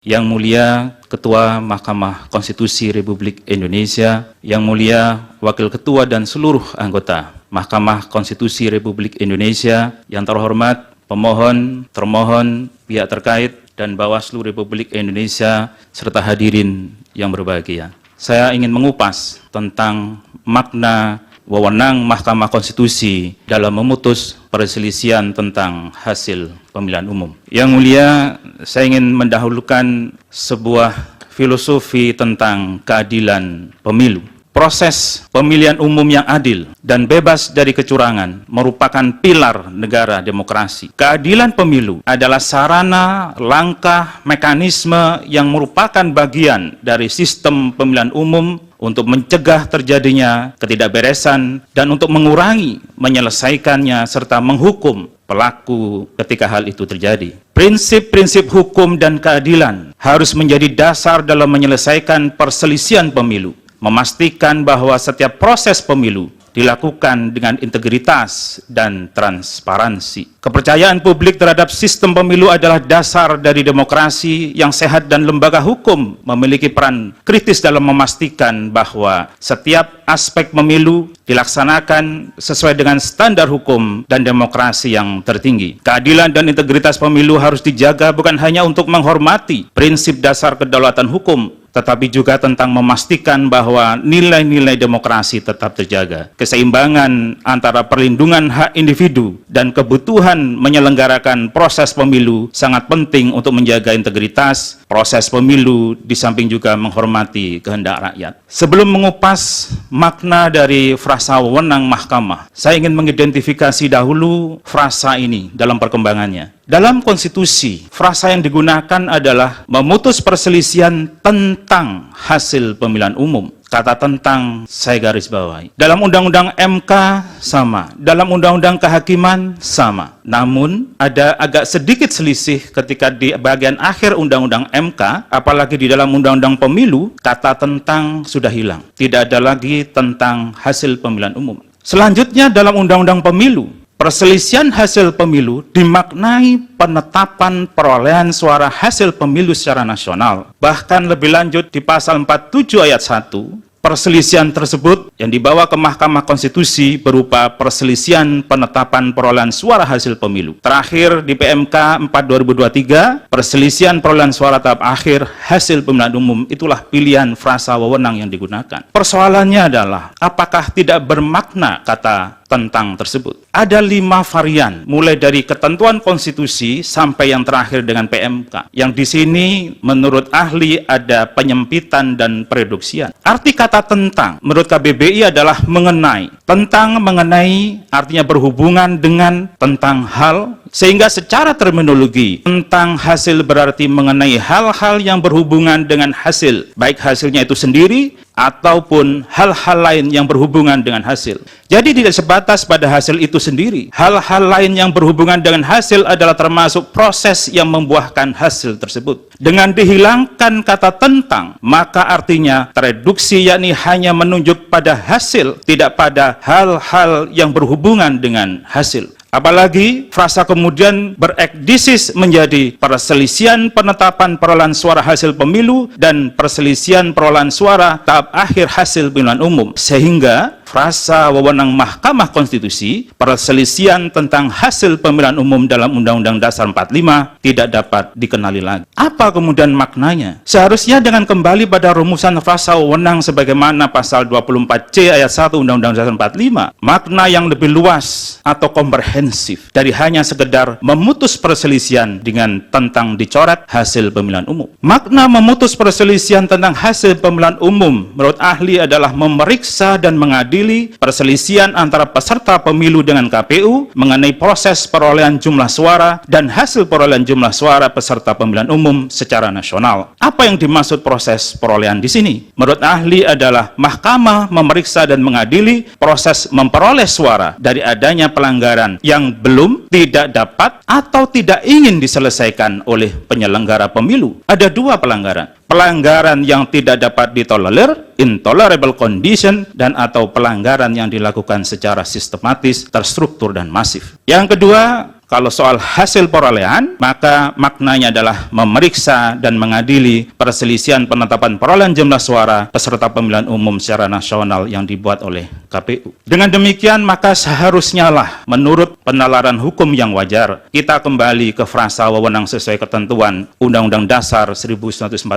Yang Mulia Ketua Mahkamah Konstitusi Republik Indonesia, Yang Mulia Wakil Ketua dan seluruh anggota Mahkamah Konstitusi Republik Indonesia, yang terhormat pemohon, termohon, pihak terkait, dan Bawaslu Republik Indonesia, serta hadirin yang berbahagia. Saya ingin mengupas tentang makna wewenang Mahkamah Konstitusi dalam memutus perselisihan tentang hasil pemilihan umum. Yang Mulia, saya ingin mendahulukan sebuah filosofi tentang keadilan pemilu. Proses pemilihan umum yang adil dan bebas dari kecurangan merupakan pilar negara demokrasi. Keadilan pemilu adalah sarana, langkah, mekanisme yang merupakan bagian dari sistem pemilihan umum untuk mencegah terjadinya ketidakberesan dan untuk mengurangi, menyelesaikannya, serta menghukum pelaku ketika hal itu terjadi. Prinsip-prinsip hukum dan keadilan harus menjadi dasar dalam menyelesaikan perselisihan pemilu, memastikan bahwa setiap proses pemilu dilakukan dengan integritas dan transparansi. Kepercayaan publik terhadap sistem pemilu adalah dasar dari demokrasi yang sehat, dan lembaga hukum memiliki peran kritis dalam memastikan bahwa setiap aspek pemilu dilaksanakan sesuai dengan standar hukum dan demokrasi yang tertinggi. Keadilan dan integritas pemilu harus dijaga bukan hanya untuk menghormati prinsip dasar kedaulatan hukum, tetapi juga tentang memastikan bahwa nilai-nilai demokrasi tetap terjaga. Keseimbangan antara perlindungan hak individu dan kebutuhan menyelenggarakan proses pemilu sangat penting untuk menjaga integritas proses pemilu, di samping juga menghormati kehendak rakyat. Sebelum mengupas makna dari frasa wewenang mahkamah, saya ingin mengidentifikasi dahulu frasa ini dalam perkembangannya. Dalam konstitusi, frasa yang digunakan adalah memutus perselisihan tentang hasil pemilihan umum. Kata tentang saya garis bawahi. Dalam Undang-Undang MK sama, dalam Undang-Undang Kehakiman sama. Namun ada agak sedikit selisih ketika di bagian akhir Undang-Undang MK, apalagi di dalam Undang-Undang Pemilu, kata tentang sudah hilang. Tidak ada lagi tentang hasil pemilihan umum. Selanjutnya dalam Undang-Undang Pemilu, perselisihan hasil pemilu dimaknai penetapan perolehan suara hasil pemilu secara nasional. Bahkan lebih lanjut di pasal 47 ayat 1, perselisihan tersebut yang dibawa ke Mahkamah Konstitusi berupa perselisihan penetapan perolehan suara hasil pemilu. Terakhir di PMK 4 2023, perselisihan perolehan suara tahap akhir hasil pemilihan umum, itulah pilihan frasa wewenang yang digunakan. Persoalannya adalah apakah tidak bermakna kata tentang tersebut? Ada 5 varian, mulai dari ketentuan konstitusi sampai yang terakhir dengan PMK. Yang di sini menurut ahli ada penyempitan dan pereduksian. Arti kata tentang menurut KBBI adalah mengenai. Tentang mengenai artinya berhubungan dengan, tentang hal, sehingga secara terminologi tentang hasil berarti mengenai hal-hal yang berhubungan dengan hasil, baik hasilnya itu sendiri ataupun hal-hal lain yang berhubungan dengan hasil. Jadi tidak sebatas pada hasil itu sendiri. Hal-hal lain yang berhubungan dengan hasil adalah termasuk proses yang membuahkan hasil tersebut. Dengan dihilangkan kata tentang, maka artinya tereduksi, yakni hanya menunjuk pada hasil, tidak pada hal-hal yang berhubungan dengan hasil. Apalagi frasa kemudian berekdisis menjadi perselisihan penetapan perolehan suara hasil pemilu dan perselisihan perolehan suara tahap akhir hasil pemilihan umum, sehingga frasa wewenang Mahkamah Konstitusi perselisihan tentang hasil pemilihan umum dalam Undang-Undang Dasar 45 tidak dapat dikenali lagi. Apa kemudian maknanya? Seharusnya dengan kembali pada rumusan frasa wewenang sebagaimana pasal 24C ayat 1 Undang-Undang Dasar 45, makna yang lebih luas atau komprehensif dari hanya sekedar memutus perselisihan dengan tentang dicoret hasil pemilihan umum. Makna memutus perselisihan tentang hasil pemilihan umum menurut ahli adalah memeriksa dan mengadili perselisihan antara peserta pemilu dengan KPU mengenai proses perolehan jumlah suara dan hasil perolehan jumlah suara peserta pemilihan umum secara nasional. Apa yang dimaksud proses perolehan di sini? Menurut ahli adalah mahkamah memeriksa dan mengadili proses memperoleh suara dari adanya pelanggaran yang belum, tidak dapat, atau tidak ingin diselesaikan oleh penyelenggara pemilu. Ada 2 pelanggaran. Pelanggaran yang tidak dapat ditolerir, intolerable condition, dan atau pelanggaran yang dilakukan secara sistematis, terstruktur, dan masif. Yang kedua, Kalau soal hasil perolehan, maka maknanya adalah memeriksa dan mengadili perselisihan penetapan perolehan jumlah suara peserta pemilihan umum secara nasional yang dibuat oleh KPU. Dengan demikian, maka seharusnya lah menurut penalaran hukum yang wajar, kita kembali ke frasa wewenang sesuai ketentuan Undang-Undang Dasar 1945.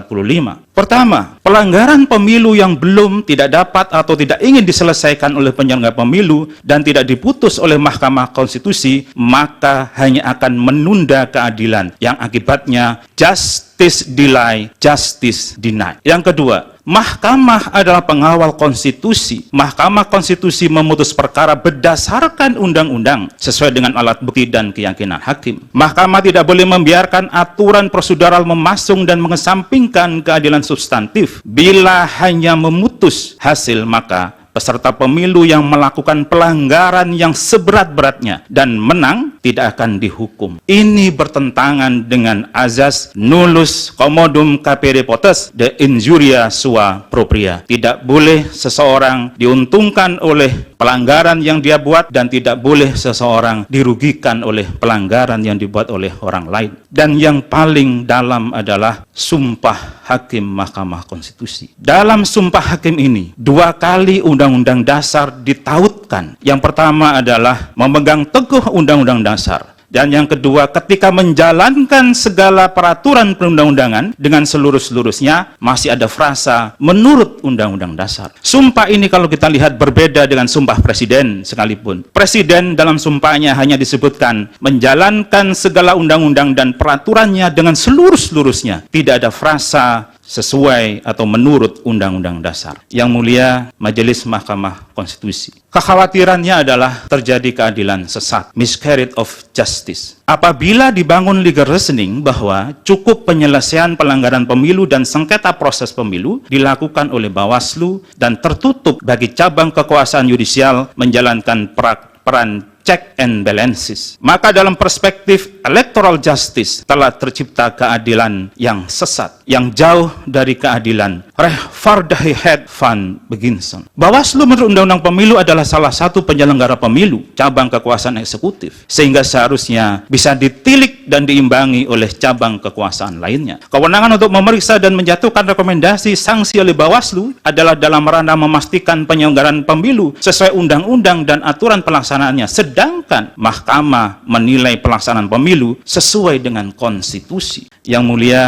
Pertama, pelanggaran pemilu yang belum, tidak dapat, atau tidak ingin diselesaikan oleh penyelenggara pemilu dan tidak diputus oleh Mahkamah Konstitusi, maka hanya akan menunda keadilan yang akibatnya justice delay, justice deny. Yang kedua, Mahkamah adalah pengawal konstitusi. Mahkamah Konstitusi memutus perkara berdasarkan undang-undang sesuai dengan alat bukti dan keyakinan hakim. Mahkamah tidak boleh membiarkan aturan prosedural memasung dan mengesampingkan keadilan substantif. Bila hanya memutus hasil, maka peserta pemilu yang melakukan pelanggaran yang seberat-beratnya dan menang tidak akan dihukum. Ini bertentangan dengan azas nullus commodum capere potes, de injuria sua propria. Tidak boleh seseorang diuntungkan oleh pelanggaran yang dia buat dan tidak boleh seseorang dirugikan oleh pelanggaran yang dibuat oleh orang lain. Dan yang paling dalam adalah sumpah hakim Mahkamah Konstitusi. Dalam sumpah hakim ini, 2 kali Undang-Undang Dasar ditautkan. Yang pertama adalah memegang teguh Undang-Undang Dasar. Dan yang kedua, ketika menjalankan segala peraturan perundang-undangan dengan seluruh-seluruhnya, masih ada frasa menurut Undang-Undang Dasar. Sumpah ini kalau kita lihat berbeda dengan sumpah presiden sekalipun. Presiden dalam sumpahnya hanya disebutkan menjalankan segala undang-undang dan peraturannya dengan seluruh-seluruhnya. Tidak ada frasa sesuai atau menurut Undang-Undang Dasar. Yang mulia Majelis Mahkamah Konstitusi, kekhawatirannya adalah terjadi keadilan sesat, miscarriage of justice. Apabila dibangun legal reasoning bahwa cukup penyelesaian pelanggaran pemilu dan sengketa proses pemilu dilakukan oleh Bawaslu dan tertutup bagi cabang kekuasaan yudisial menjalankan peran check and balances, maka dalam perspektif electoral justice telah tercipta keadilan yang sesat, yang jauh dari keadilan. Rechtvaardigheid van beginsel. Bawaslu menurut Undang-Undang Pemilu adalah salah satu penyelenggara pemilu, cabang kekuasaan eksekutif, sehingga seharusnya bisa ditilik dan diimbangi oleh cabang kekuasaan lainnya. Kewenangan untuk memeriksa dan menjatuhkan rekomendasi sanksi oleh Bawaslu adalah dalam ranah memastikan penyelenggaraan pemilu sesuai undang-undang dan aturan pelaksanaannya, sedangkan Mahkamah menilai pelaksanaan pemilu sesuai dengan konstitusi. Yang mulia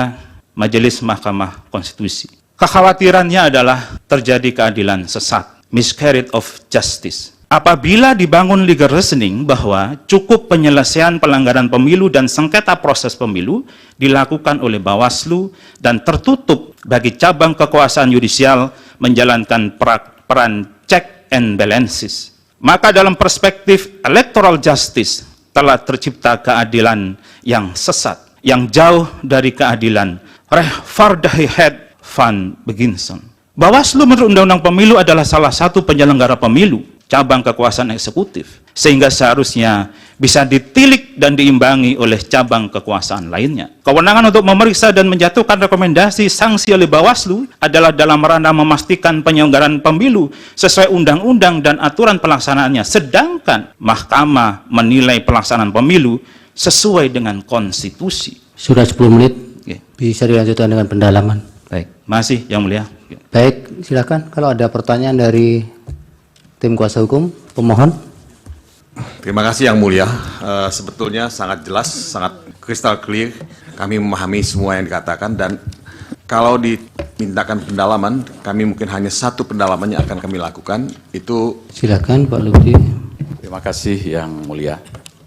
Majelis Mahkamah Konstitusi, kekhawatirannya adalah terjadi keadilan sesat, miscarriage of justice. Apabila dibangun legal reasoning bahwa cukup penyelesaian pelanggaran pemilu dan sengketa proses pemilu dilakukan oleh Bawaslu dan tertutup bagi cabang kekuasaan yudisial menjalankan peran check and balances, maka dalam perspektif electoral justice telah tercipta keadilan yang sesat, yang jauh dari keadilan. Rechtvaardigheid van beginsel. Bawaslu menurut Undang-Undang Pemilu adalah salah satu penyelenggara pemilu, cabang kekuasaan eksekutif, sehingga seharusnya bisa ditilik dan diimbangi oleh cabang kekuasaan lainnya. Kewenangan untuk memeriksa dan menjatuhkan rekomendasi sanksi oleh Bawaslu adalah dalam ranah memastikan penyelenggaraan pemilu sesuai undang-undang dan aturan pelaksanaannya, sedangkan Mahkamah menilai pelaksanaan pemilu sesuai dengan konstitusi. Sudah 10 menit, Oke. bisa dilanjutkan dengan pendalaman. Baik, masih yang mulia. Baik, silakan kalau ada pertanyaan dari tim kuasa hukum, pemohon. Terima kasih Yang Mulia. Sebetulnya sangat jelas, sangat crystal clear. Kami memahami semua yang dikatakan dan kalau dimintakan pendalaman, kami mungkin hanya satu pendalaman yang akan kami lakukan. Itu silakan Pak Lutfi. Terima kasih Yang Mulia.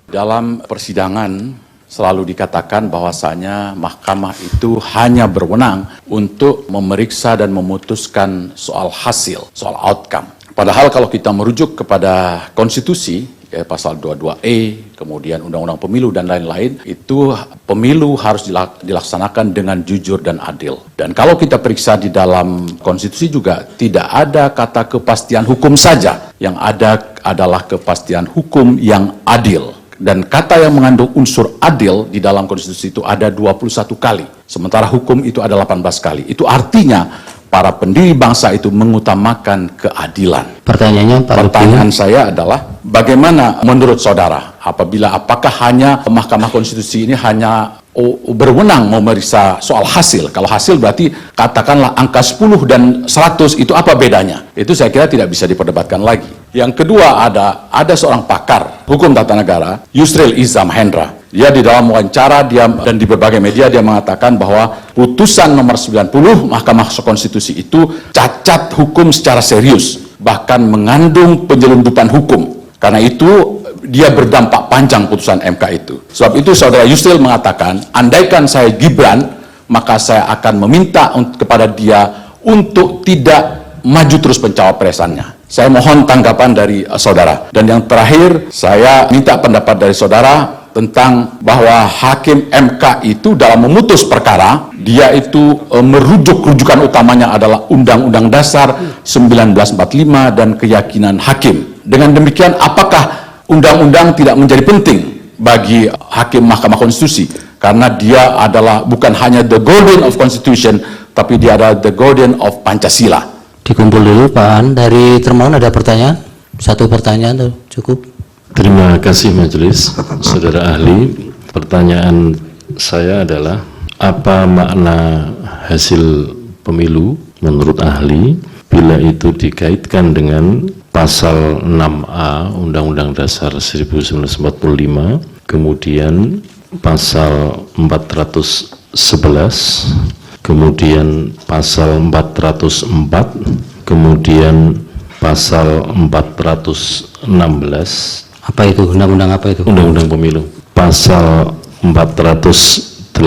Dalam persidangan selalu dikatakan bahwasanya mahkamah itu hanya berwenang untuk memeriksa dan memutuskan soal hasil, soal outcome. Padahal kalau kita merujuk kepada konstitusi, pasal 22E, kemudian Undang-Undang Pemilu dan lain-lain, itu pemilu harus dilaksanakan dengan jujur dan adil. Dan kalau kita periksa di dalam konstitusi juga tidak ada kata kepastian hukum saja, yang ada adalah kepastian hukum yang adil. Dan kata yang mengandung unsur adil di dalam konstitusi itu ada 21 kali. Sementara hukum itu ada 18 kali. Itu artinya para pendiri bangsa itu mengutamakan keadilan. Pertanyaannya Pak Lutfi. Pertanyaan saya adalah, bagaimana menurut saudara apakah hanya Mahkamah Konstitusi ini hanya berwenang memeriksa soal hasil? Kalau hasil berarti katakanlah angka 10 dan 100 itu apa bedanya? Itu saya kira tidak bisa diperdebatkan lagi. Yang kedua, ada seorang pakar hukum tata negara, Yusril Iza Mahendra. Dia di dalam wawancara dan di berbagai media dia mengatakan bahwa putusan nomor 90 Mahkamah Konstitusi itu cacat hukum secara serius, bahkan mengandung penyelundupan hukum. Karena itu dia berdampak panjang putusan MK itu. Sebab itu saudara Yusril mengatakan, andaikan saya Gibran, maka saya akan meminta kepada dia untuk tidak maju terus pencawapresannya. Saya mohon tanggapan dari saudara. Dan yang terakhir, saya minta pendapat dari saudara tentang bahwa hakim MK itu dalam memutus perkara, dia itu rujukan utamanya adalah Undang-Undang Dasar 1945 dan keyakinan hakim. Dengan demikian, apakah undang-undang tidak menjadi penting bagi hakim Mahkamah Konstitusi? Karena dia adalah bukan hanya the guardian of Constitution, tapi dia adalah the guardian of Pancasila. Dikumpul dulu Pak An. Dari termohon ada pertanyaan? Satu pertanyaan tuh cukup. Terima kasih majelis, saudara ahli. Pertanyaan saya adalah, apa makna hasil pemilu menurut ahli bila itu dikaitkan dengan pasal 6A Undang-Undang Dasar 1945, kemudian pasal 411, kemudian pasal 404, kemudian pasal 416. Apa itu? Undang-undang apa itu? Undang-Undang Pemilu. Pasal 418,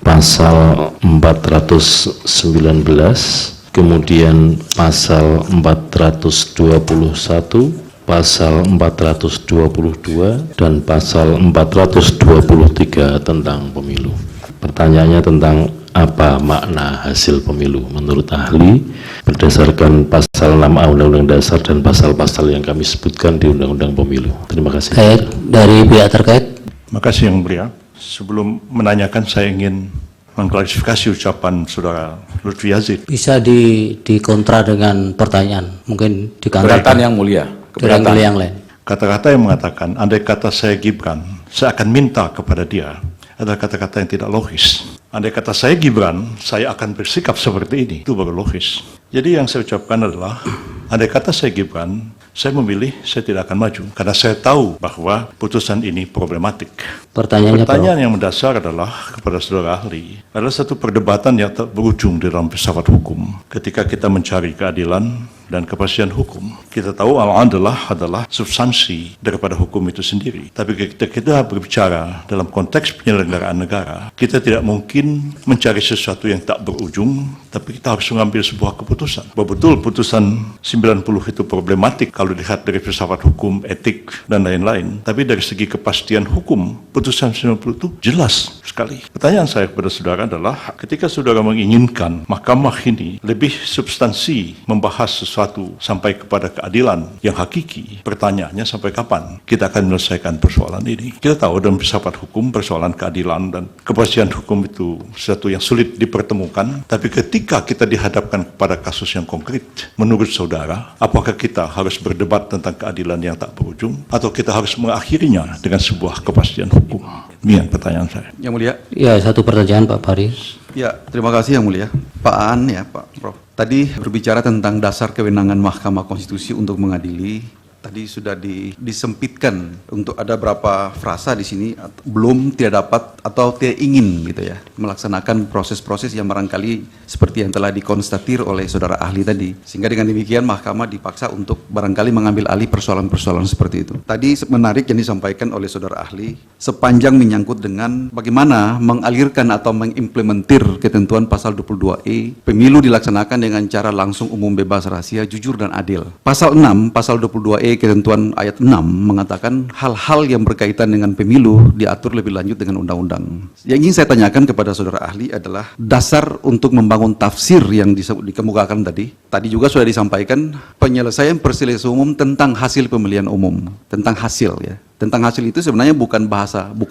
pasal 419, kemudian pasal 421, pasal 422, dan pasal 423 tentang pemilu. Pertanyaannya tentang apa makna hasil pemilu menurut ahli berdasarkan pasal 6A Undang-Undang Dasar dan pasal-pasal yang kami sebutkan di Undang-Undang Pemilu. Terima kasih. Baik, dari pihak terkait. Terima kasih Yang Mulia. Sebelum menanyakan, saya ingin mengklarifikasi ucapan Saudara Lutfi Yazid. Bisa dikontra dengan pertanyaan, mungkin dikontra Keberatan Yang Mulia. dengan yang lain. Kata-kata yang mengatakan, andai kata saya Gibran, saya akan minta kepada dia, adalah kata-kata yang tidak logis. Andai kata saya Gibran, saya akan bersikap seperti ini. Itu baru logis. Jadi yang saya ucapkan adalah, andai kata saya Gibran, saya memilih, saya tidak akan maju. Karena saya tahu bahwa putusan ini problematik. Pertanyaannya Pertanyaan yang mendasar adalah kepada saudara ahli, adalah satu perdebatan yang tak berujung di dalam filsafat hukum. Ketika kita mencari keadilan dan kepastian hukum, kita tahu al-adalah adalah substansi daripada hukum itu sendiri. Tapi ketika kita berbicara dalam konteks penyelenggaraan negara, kita tidak mungkin mencari sesuatu yang tak berujung, tapi kita harus mengambil sebuah keputusan. Bahwa betul putusan 90 itu problematik kalau dilihat dari filsafat hukum, etik, dan lain-lain. Tapi dari segi kepastian hukum, putusan 90 itu jelas sekali. Pertanyaan saya kepada saudara adalah, ketika saudara menginginkan mahkamah ini lebih substansi membahas sesuatu sampai kepada keadilan yang hakiki, pertanyaannya sampai kapan kita akan menyelesaikan persoalan ini? Kita tahu dalam filsafat hukum persoalan keadilan dan kepastian hukum itu sesuatu yang sulit dipertemukan, tapi ketika kita dihadapkan kepada kasus yang konkret, menurut saudara, apakah kita harus berdebat tentang keadilan yang tak berujung, atau kita harus mengakhirinya dengan sebuah kepastian hukum? Demikian pertanyaan saya. Yang Mulia. Ya, satu pertanyaan Pak Fahri. Ya, terima kasih Yang Mulia. Pak An, ya Pak Prof. Tadi berbicara tentang dasar kewenangan Mahkamah Konstitusi untuk mengadili. Tadi sudah disempitkan untuk ada berapa frasa di sini belum, tidak dapat atau tidak ingin gitu ya melaksanakan proses-proses yang barangkali seperti yang telah dikonstatir oleh saudara ahli tadi, sehingga dengan demikian mahkamah dipaksa untuk barangkali mengambil alih persoalan-persoalan seperti itu. Tadi menarik yang disampaikan oleh saudara ahli sepanjang menyangkut dengan bagaimana mengalirkan atau mengimplementir ketentuan pasal 22E, pemilu dilaksanakan dengan cara langsung, umum, bebas, rahasia, jujur, dan adil. Pasal 6, pasal 22E ketentuan ayat 6 mengatakan hal-hal yang berkaitan dengan pemilu diatur lebih lanjut dengan undang-undang. Yang ingin saya tanyakan kepada saudara ahli adalah dasar untuk membangun tafsir yang dikemukakan tadi. Tadi juga sudah disampaikan penyelesaian perselisihan umum tentang hasil pemilihan umum, tentang hasil ya. Tentang hasil itu sebenarnya bukan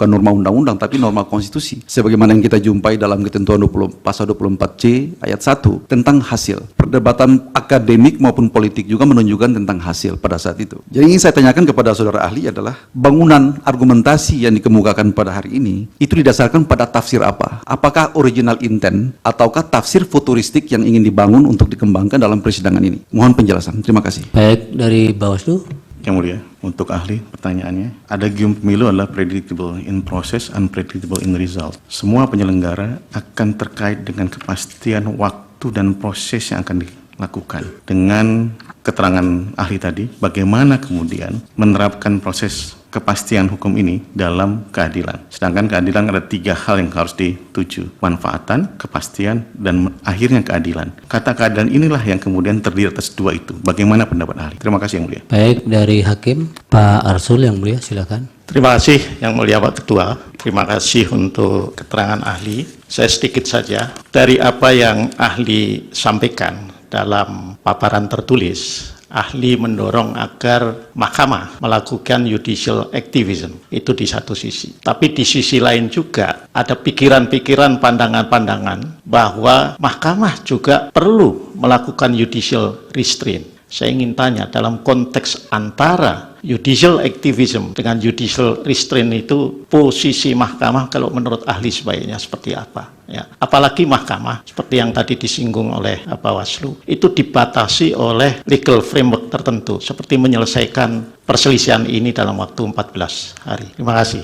norma undang-undang, tapi norma konstitusi. Sebagaimana yang kita jumpai dalam ketentuan pasal 24C ayat 1 tentang hasil. Perdebatan akademik maupun politik juga menunjukkan tentang hasil pada saat itu. Jadi ingin saya tanyakan kepada saudara ahli adalah bangunan argumentasi yang dikemukakan pada hari ini itu didasarkan pada tafsir apa? Apakah original intent ataukah tafsir futuristik yang ingin dibangun untuk dikembangkan dalam persidangan ini? Mohon penjelasan. Terima kasih. Baik, dari Bawaslu. Yang mulia, untuk ahli pertanyaannya, ada gium pemilu adalah predictable in process, unpredictable in result. Semua penyelenggara akan terkait dengan kepastian waktu dan proses yang akan dilakukan. Dengan keterangan ahli tadi, bagaimana kemudian menerapkan proses kepastian hukum ini dalam keadilan. Sedangkan keadilan ada 3 hal yang harus dituju. Manfaatan, kepastian, dan akhirnya keadilan. Kata keadilan inilah yang kemudian terdiri atas 2 itu. Bagaimana pendapat ahli? Terima kasih yang mulia. Baik, dari Hakim, Pak Arsul yang mulia, silakan. Terima kasih yang mulia Pak Ketua. Terima kasih untuk keterangan ahli. Saya sedikit saja dari apa yang ahli sampaikan dalam paparan tertulis. Ahli mendorong agar mahkamah melakukan judicial activism, itu di satu sisi. Tapi di sisi lain juga ada pikiran-pikiran, pandangan-pandangan bahwa mahkamah juga perlu melakukan judicial restraint. Saya ingin tanya, dalam konteks antara judicial activism dengan judicial restraint itu posisi mahkamah kalau menurut ahli sebaiknya seperti apa? Ya. Apalagi mahkamah seperti yang tadi disinggung oleh Bawaslu itu dibatasi oleh legal framework tertentu seperti menyelesaikan perselisihan ini dalam waktu 14 hari. Terima kasih.